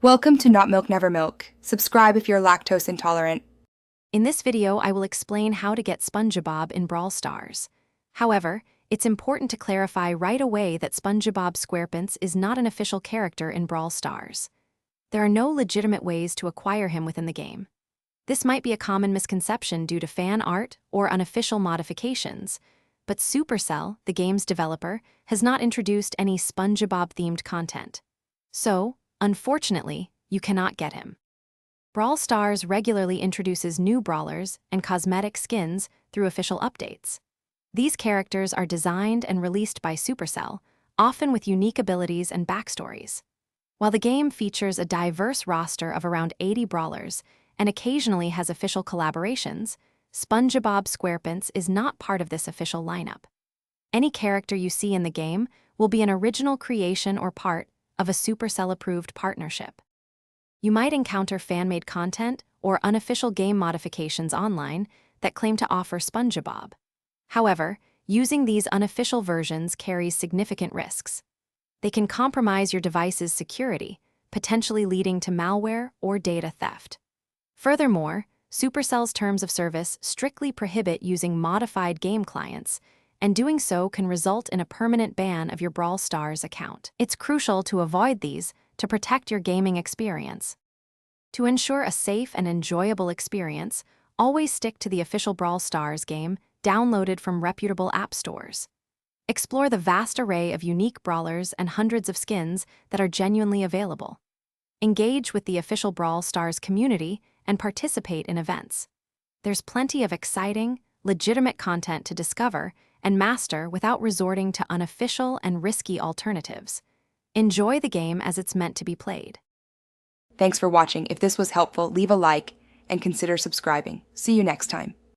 Welcome to Not Milk Never Milk. Subscribe if you're lactose intolerant. In this video, I will explain how to get Spongebob in Brawl Stars. However, it's important to clarify right away that Spongebob SquarePants is not an official character in Brawl Stars. There are no legitimate ways to acquire him within the game. This might be a common misconception due to fan art or unofficial modifications, but Supercell, the game's developer, has not introduced any Spongebob-themed content. So, unfortunately, you cannot get him. Brawl Stars regularly introduces new brawlers and cosmetic skins through official updates. These characters are designed and released by Supercell, often with unique abilities and backstories. While the game features a diverse roster of around 80 brawlers and occasionally has official collaborations, Spongebob SquarePants is not part of this official lineup. Any character you see in the game will be an original creation or part of a Supercell-approved partnership. You might encounter fan-made content or unofficial game modifications online that claim to offer Spongebob. However, using these unofficial versions carries significant risks. They can compromise your device's security, potentially leading to malware or data theft. Furthermore, Supercell's terms of service strictly prohibit using modified game clients, and doing so can result in a permanent ban of your Brawl Stars account. It's crucial to avoid these to protect your gaming experience. To ensure a safe and enjoyable experience, always stick to the official Brawl Stars game downloaded from reputable app stores. Explore the vast array of unique brawlers and hundreds of skins that are genuinely available. Engage with the official Brawl Stars community and participate in events. There's plenty of exciting, legitimate content to discover and master without resorting to unofficial and risky alternatives. Enjoy the game as it's meant to be played. Thanks for watching. If this was helpful, leave a like and consider subscribing. See you next time.